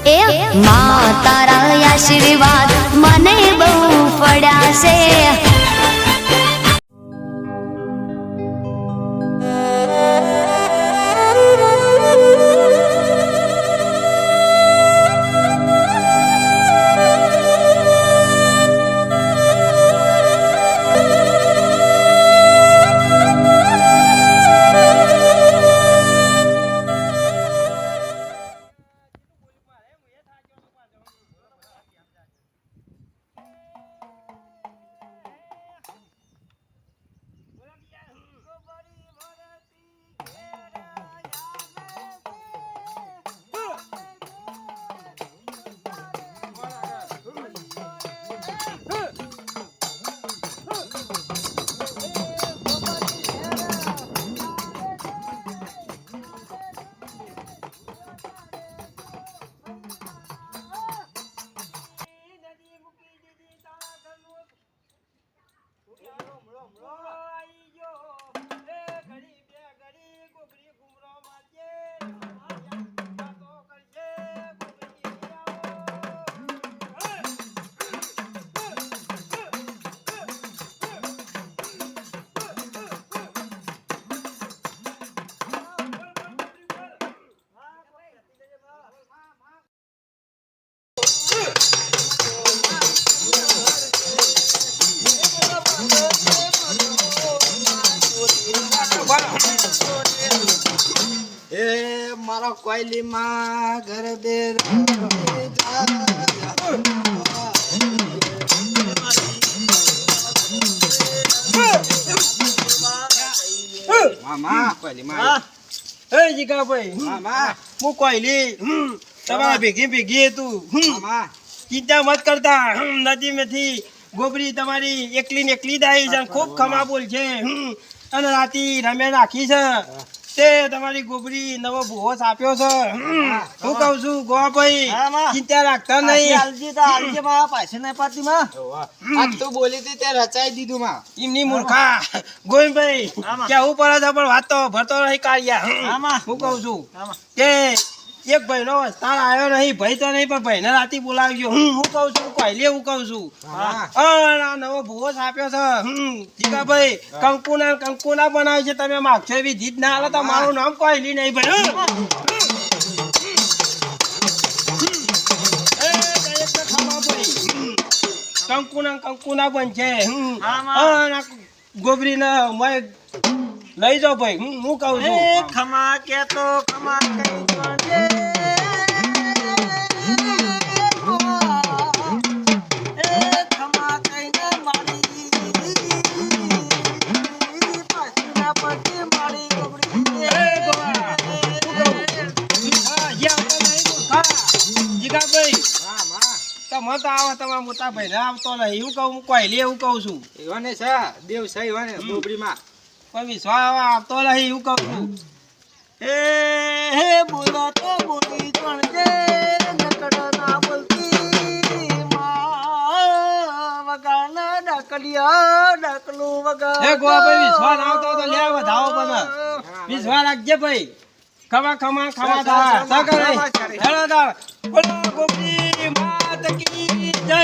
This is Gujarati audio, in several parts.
એ માં તારા આશીર્વાદ મને બહુ પડ્યા છે. મારો કોયલી માં ઘર બે મામા કોયલી માં એ જીગા ભાઈ મામા હું કોયલી તમારા ભેગી ભેગી તું મામા ચિંતા મત કરતા નદી માંથી ગોબરી તમારી એકલી ને એકલી દાઈ છે ખૂબ ખમા બોલ છે અને રાતી રમે નાખી છે તે તમારી ગોબરી નવો ભૂવો આપ્યો છે હું કહું છું ગોવા ભાઈ ચિંતા રાખતા નહીં આ તું બોલી હતી તે રચાઈ દીધું માં એમની મૂર્ખા ગોવિંદભાઈ કેવું પડે છે પણ વાત તો ભરતો નહીં કાઢ્યા હું કહું છું કે એક ભાઈ નો વસ્તાર આવ્યો નહીં ભાઈ તો નહીં પણ ભાઈ ને રાતી બોલાવ્યો હું કહું છું કોયલે હું કહું છું આ નવો ભૂવો આપ્યો છે જીગા ભાઈ કંકુના બનાવે છે તમે માગશો એવી જીત ના હાલે તો મારું નામ કોયલી નહીં ભાઈ કંકુના બનશે ગોબરી ને લઈ જાઓ ભાઈ હું કહું છું ખમા કે તો ખમા કઈ મત આવે તમારા મોટા ભાઈ ને આવતો નહીં એવું કહું કોયલી એવું કહું છું એવાને છે દેવ છે એવાને ગોબરી માં કોઈ વિશ્વાસ આવતો નહીં એવું કહું છું હે બોલો તો બોલી તણજે નકડો ના બોલતી માં વગાના ડાકલિયા ડાકલું વગા હે ગોવા ભાઈ વિશ્વાસ આવતો તો લે વધાવો બને વિશ્વાસ રાખજે ભાઈ ખમા થા સકરે હેલો દા બોલો ગોપી માત કી જય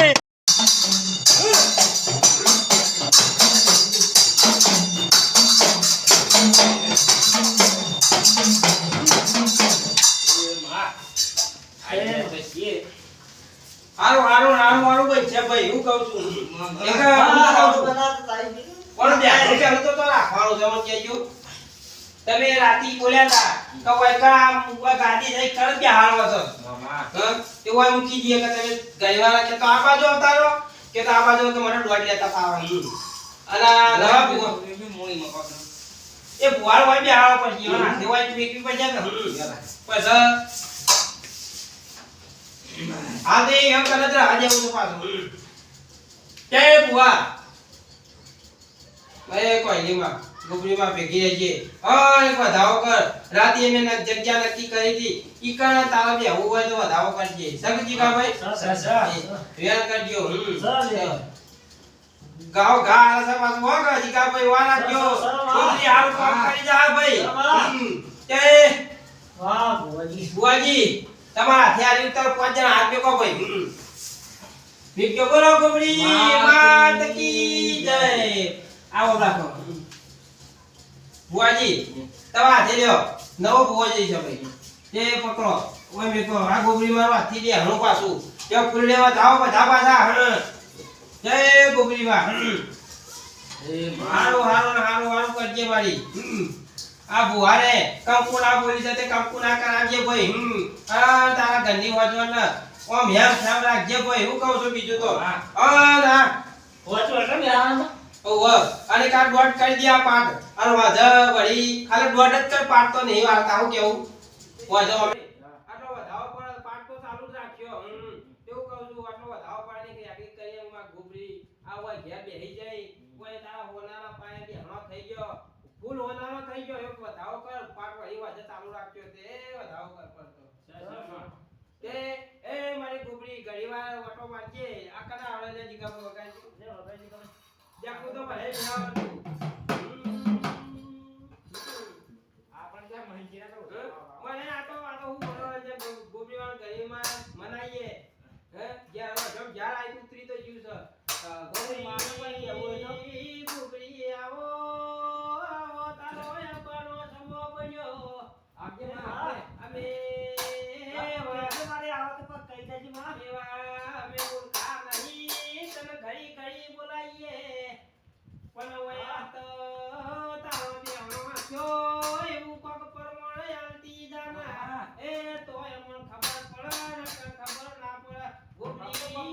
હારું ભાઈ છે ભાઈ હું કહું છું પણ બે રૂપિયા તો રાખવાનું છે મને કહેજો તમે રાતી બોલ્યા હતા કે કોઈ કામ ગાડી જઈ કર કે હાલવો છો મામા તે કોઈ મૂકી દીએ કે તમે ગઈવાળા કે તો આ બાજુ આવતારો કે તો આ બાજુ તો મને દોડ લેતા પાવાનું અલા નવા મોઈ મકો એ ભુવાળ હોય બે આવો પછી ના તે હોય એકવી પજા કે પછી આ દે એમ કરે તો આજે હું પાછું કે ભુવા એ કોઈ નહીં માં ગોબરીમાં ભેગી રહી છે એક વધાવો કર રાતે મેં જગ્યા નક્કી કરી હતી ઈ કણ તારા બે આવું હોય તો વધાવો કરજે સગજી કા ભાઈ વેર કરજો ગાવ ગા આલા સા પાછો હોગા જી કા ભાઈ વાલા ગયો ગોબરી હારું કામ કરી જા ભાઈ તે વાહ બુવાજી તમારા હાથે આલી ઉતાર 5 જણા હાથ મેકો ભાઈ વિક્યો બોલો ગોબરી માત કી જય આવો રાખો બુઆજી તમારા હાથે લ્યો નવો બુઆજી છે ભાઈ તે પકડો ઓય મેકો આ ગોબરી મારો હાથથી દે હણો પાછું તે ફૂલ લેવા જાઓ બધા પાછા હણ જય ગોબરી માં હારું હારું હારું હારું કરજે મારી આ બુહારે કંકુ ના બોલી સાથે કંકુ ના કરાવજે ભાઈ આ તારા ઘરની વાજવાન ઓમ હેમ સામ રાખજે ભાઈ હું કહું છું બીજું તો ના ઓવ અને કા ડોટ કરી દે આ પાઠ અને વાજા વળી ખાલી ડોટ જ કર પાઠ તો નહીં વાળતા હું કેવું વાજો આટલો વધાવો પર પાઠ તો ચાલુ જ રાખ્યો તેવું કહું છું આટલો વધાવો પાડે કે આગળ કરીએ માં ગોબરી આ હોય ઘેર બેહી જાય કોઈ તારા હોનારા પાયે બેહણો થઈ ગયો ફૂલ હોનારો થઈ ગયો એક વધાવો કર પાઠ વળી વાજે ચાલુ રાખ્યો તે વધાવો કર પડતો તે એ મારી ગોબરી ઘડીવાર વટો વાંચે આ કના આવડે જીગા વગાડજે લે વગાડજે કમ જાકુ તો ભલે બેહાવાનું આપણ કે મહિંજીરા તો મને આ તો હું મનોરંજન ગોબરી વાળા ઘડીમાં મનાઈએ હે જ્યાં જમ જ્યાં આઈ ઉતરી તો જીવ છે ગોબરી માનો પણ કેવું હોય તો ગોબરી આવો આવો તારો બનો સમો બન્યો આપજે માં અમે મારે આવો તો કઈ દેજી માં એવા અમે બોલતા નહીં તને ઘડી ઘડી બોલાઈએ પણ ઓયા તો તારો બેહણો વાંચ્યો એવું કોક પરમાણે આલતી જાના એ તો એમણ ખબર પડે ને ખબર ના પડે ગોબરી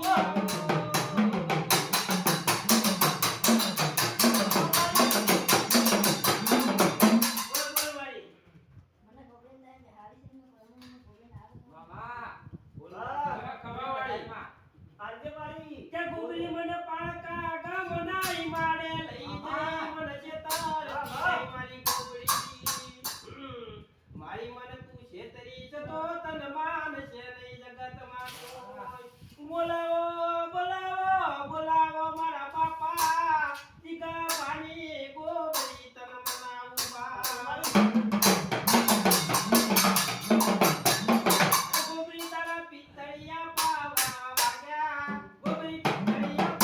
મારી મને તું છેતરી જતો તન માન છે નહીં જગતમાં બોલાવો બોલાવો બોલાવો મારા બાપા દીકા પાણી ગોબરી તન મનાવું બા ગોબરી તારા પિતળિયા પાવા વાગ્યા ગોબરી પિતળિયા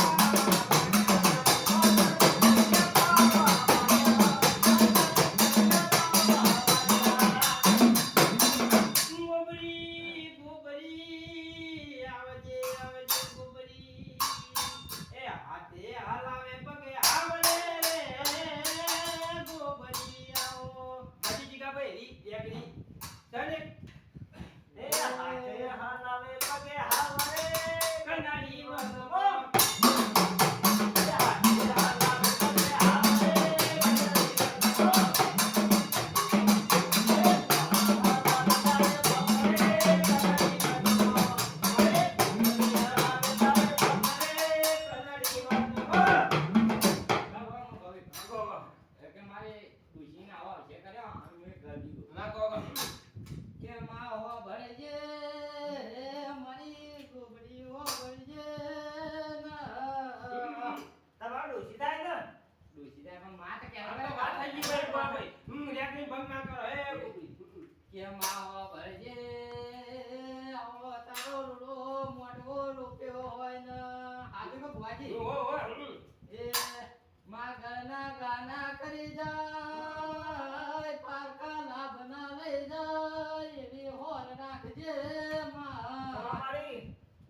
ગાના કરી જાય પારકા લાભ ના લઈ જાય એવી હોર રાખજે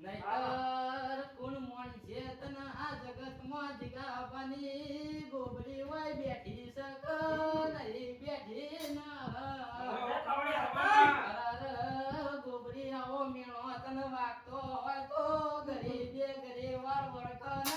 નહીતર કોણ મોણ છે તને આ જગતમાં જીગાવાની ગોબરી હોય બેઠી સક નહીં બેઠી ના ગોબરી આવો મેળો તને વાગતો હોય તો ગરીબે ગરીવાર વળકન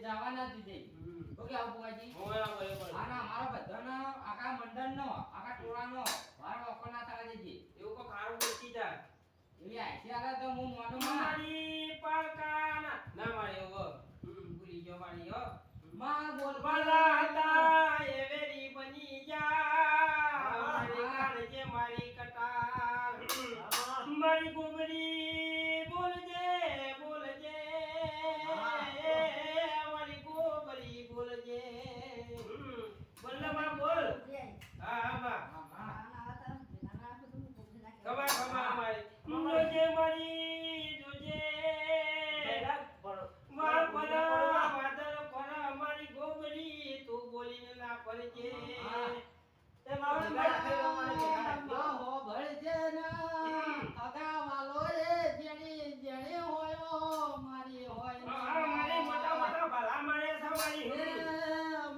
જવાના દીધે ઓકે આવું બુઆજી આના અમારા બધાનો આખા મંડળનો આખા ટોળાનો વાર ઓકો ના થવા દેજે મારી પારકાના ના મારી હો ભૂલી ગયો મારી હો માં બોલ વાલા હતા એ વેરી બની જા મારી કાળજે મારી કટાર મારી ગોબરી બોલજે બોલજે મારી ગોબરી બોલજે બોલમાં બોલ હા બા ખબર ખબર મારી જોજે મારી જોજે માં પરા વાદળ પરા મારી ગોબરી તું બોલીને ના પડજે તે મારી વાત થયો મારી હો ભળજે ના અગા વાલો એ જેણી જેણી હોયો મારી હોય હા મારી મોટા મોટા ભલા મારે સવારી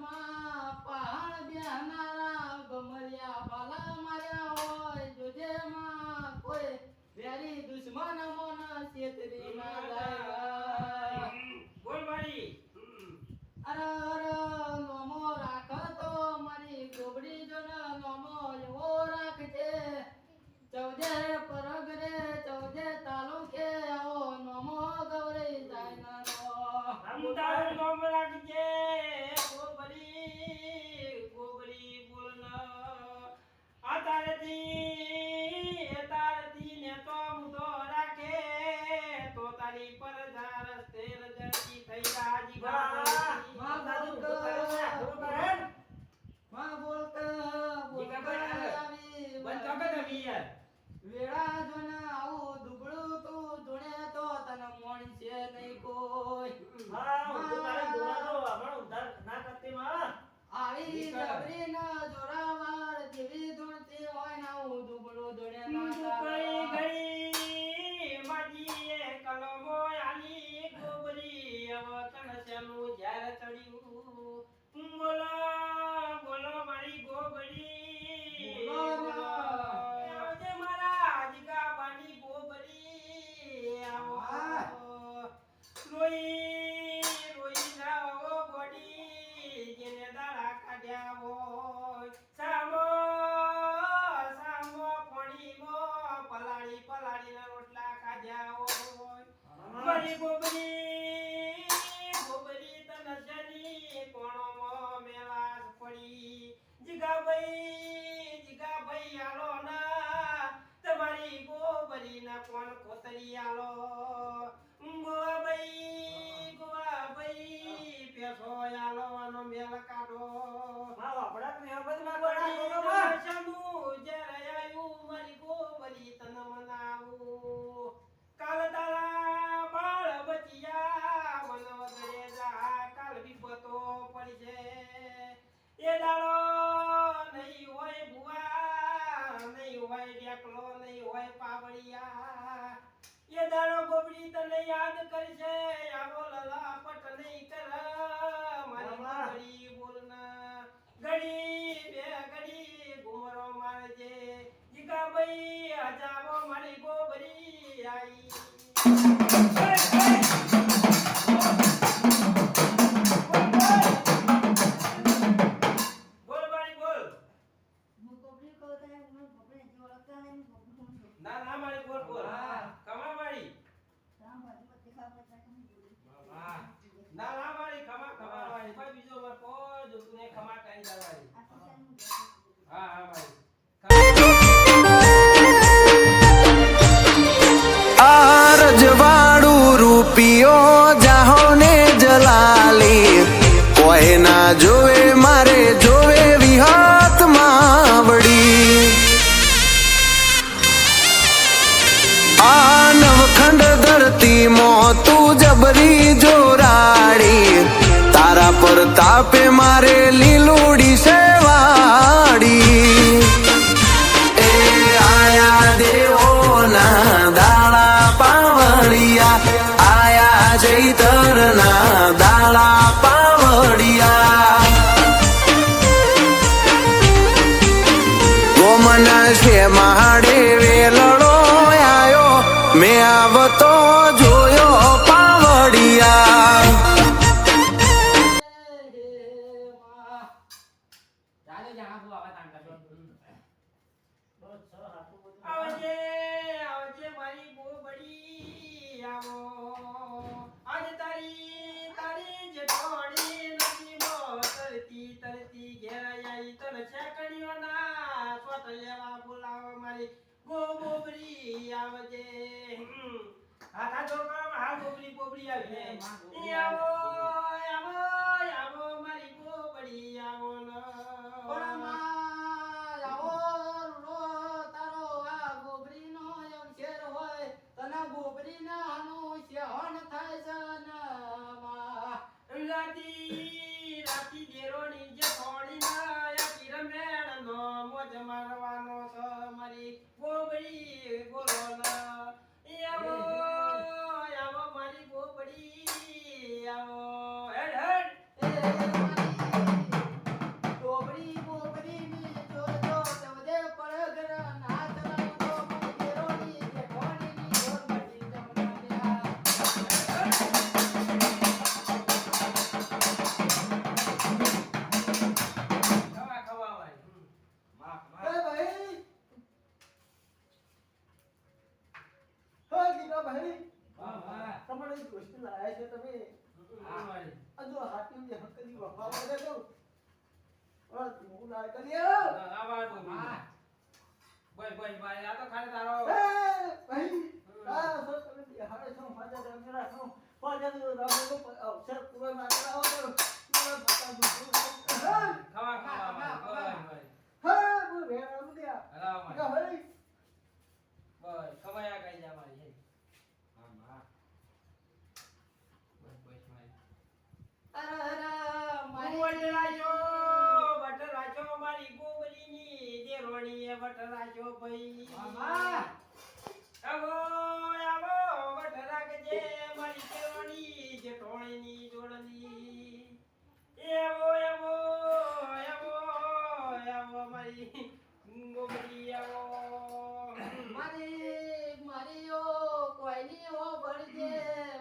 માં પહાડ બેહનારા ગમરિયા બાલા માર્યા હોય જોજે માં કોઈ વેરી દુશ્મન મોન છેતરી ના જાય બોલ મારી અરે નોમો રાખતો મારી ગોબડી જોન નોમો એવો રાખજે ચૌદે પરગરે ચૌદે તાલુકે આવો નોમો ગૌરી જાય તારું નામ રાખજે ગોબરી ગોબરી બોલન આ તારથી ને તો મુદો રાખે તો તારી પર રસ્તે રજતી થઈ રાજી માં બોલક આવી વેળા જોન આવું દુબળું તું ધૂણે તો તને મોણી છે નહીં કોઈ આવી જબરી ના જોરાવાર જેવી ધૂણતી હોય ના હું દુબળું ધૂણે ના ઘડી તારા. ઘડી માજીએ કલમો આલી ગોબરી હવે કણસનું ઝાર ચડ્યું બોલો બોલો મારી ગોબરી બોલો. આવજે મારા જીગાબાની ગોબરી આવો રોઈ રોઈ જાઓ ગોડી જેને દાડા કાઢ્યા હોય સામો સામો પડીમો પલાળી પલાળીના રોટલા ખાધ્યા હોય મારી ગોબરી ગોબરી તને શની કોણોમાં મેલાસ પડી જીગાભાઈ આલો ના તમારી ગોબરીના કોણ કોતરી આલો ગોવાભાઈ પેસો આલો આનો મેલ કાઢો મારી ગોબરી તને મનાવું કાલ તારા બાળ બચિયા મન વગરે જા કાલ વિપતો પડશે એ દાડો નહીં હોય ભુવા નહીં હોય ડેકલો નહીં હોય પાવડિયા એ દાડો ગોબડી તને યાદ કરશે આવો લલાપટ નહીં કર મારી ગોબડી બોલના ઘડી બે ઘડી ઘુમરો મારજે જીગાભાઈ હજાવો મારી ગોબરી આઈ બોલ મારી બોલ ના ના મારી બોલ બોલ કમા મારી ના ના મારી ખમા ખમા મારી કોઈ બીજો માર કોઈ જોતું ને ખમા કરી દેવાની હા હા મારી રજવાડું રૂપિયો જાહોને જલાલી કોઈ ના જોવે મારે જોવે વિહાત માવડી આ નવખંડ ધરતી તું જબરી જોરાડી તારા પર તાપે મારે લીલુડી સેવાડી એ આયા દેવોના દાળા પાવડિયા આયા ચૈતરના દાળા પાવડિયા ગોમના છે મહાડે વેલડો આયો મેં આવતો જોયો પાવડિયા આવજે આવજે મારી તલેવા બોલાવો મારી ગોબરી આવજે હાથા જોડ કરો હાલ ગોબરી આવી ઈ આવો આવો આવો મારી ગોબરી આવો ન પણ માં આવો રૂડો તારો આ ગોબરીનો અવસર હોય તને ગોબરીના હાનું સહન થાય છે ને માં રાતી દેરોની જે થોડી ના કિરમેણ નો મોજ મારવાનો છે મારી ગોબરી બોલો ના આવો આવો મારી ગોબરી આવો હેડ હેડ એ મારી ગોબરીની જોજો સવદે પડગર ના ચલાવો મને દેરોની જેઠોણીની જોર બટી જમનાલ્યા ખવા ખવા વાય એ ભાઈ હો દીકા ભાઈ તમારી દોસ્તી લાયા છે તમે આ જો હાથી જે હકલી વફા કરે તો ઓર તું લાય કર્યો ભાઈ આ તો ખાલી તારો એ ભાઈ આ સો તમે હારે છો માજા રંગરા છો પાજા તો રામો અવસર પૂરો ના કરાવો તો પૂરો પતા દુખો ખવા ભાઈ હા બો ભેરા મુદ્યા હરાવ કા ભાઈ બસ ખવાયા કઈ જા મારી અરે બટરાજો મારી ગોબરીની દેરોણીએ બટરાજો ભાઈ મામા આવો આવો બટરાગજે મારી દેરોણી જેઠોણીની જોડની આવો આવો આવો આવો મારી ગોબરી આવો મારી ઓ કોઈની ઓ બળજે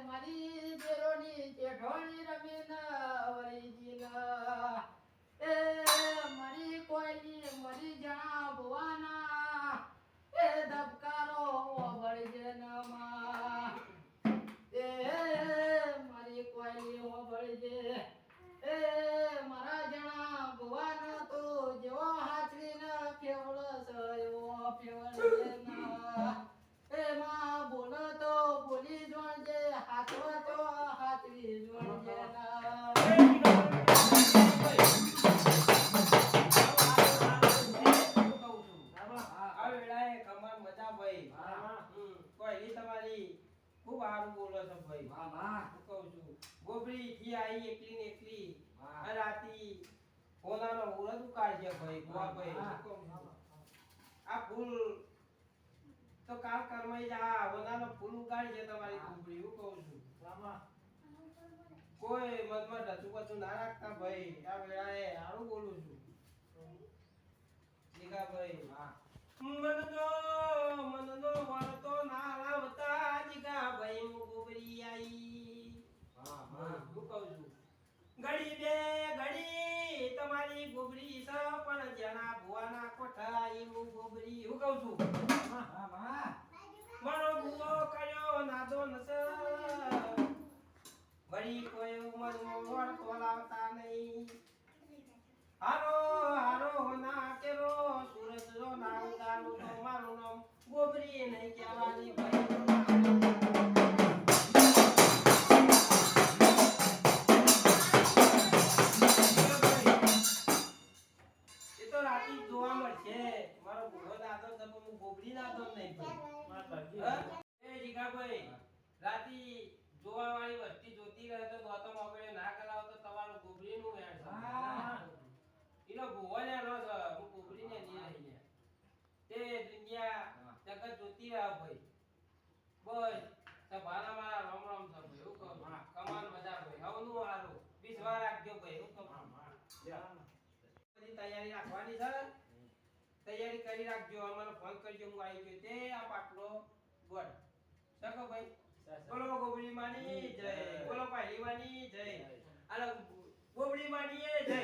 મારી દેરોની જેઠોણી રમીના વરીજીના એ મારી કોઈની મરી જણા ભુવાના એ ધબકારો ઓ બળજે નમા એ મારી કોઈની ઓ બળજે એ મારા જણા ભુવાના તો જેવો હાથવીને ફેવડસ એવો ફેવડજે ના એમાં બોલો તો બોલી જોણજે હાથવો તો હાથવી જોણજે ના આ વેળાએ કમાલ મજા ભાઈ કોઈ તમારી ખૂબ સારું બોલો છો ભાઈ હું કહું છું ગોબરી થી આઈ એકલી ને એકલી આ રાતી કોનાનો ઉરદ ઉકાળજે ભાઈ ગોવા ભાઈ હું કહું છું આ ફૂલ તો કાલ કરમાઈ જા ઓનાનો ફૂલ ઉગાડી છે તમારી ગોબરી હું કહું છું કોઈ મનમાં ઢચું ના રાખતા ભાઈ આ વેળાએ સારું બોલું છું જીગા ભાઈ મનનો વળતો ના લાવતા જીગા ભાઈ હું ગોબરી આઈ હું કહું છું ઘડી બે ઘડી તમારી ગોબરી છે પણ જણા ભુવાના કોઠા આઈ હું ગોબરી હું કહું છું મારો ભુવો કર્યો નાદો નસ વળી કોઈ ઉંમરનો વળતો લાવતા નહીં હારો હારો ના કેરો સુરત રો ના ઉગાડું તો મારું નામ ગોબરી નહીં કહેવાની ભાઈ એ તો રાતી જોવા મળશે મારો ભૂવો દાદો તો હું ગોબરી દાદો નહીં ભાઈ એ જીગાભાઈ રાતી જોવા વાળી વસ્તી જોતી રહે તો દોતો મોકળે ના કરાવ તો તમારું ગોબરી નું વેણ છે એનો ભૂવો ને નો છે હું ગોબરી ને નહીં રહી તે દુનિયા જગત જોતી રહે ભાઈ બસ તમારા મારા રામ રામ છે ભાઈ હું કહું કમાલ મજા ભાઈ હવનું હારું વિશ્વાસ રાખજો ભાઈ હું કહું બધી તૈયારી રાખવાની છે તૈયારી કરી રાખજો અમારો ફોન કરજો હું આવી ગયો તે આ પાટલો ગોળ સકો ભાઈ બોલો ગોબરી માની જય બોલો પહેલી માની જય અને ગોબરી માની જય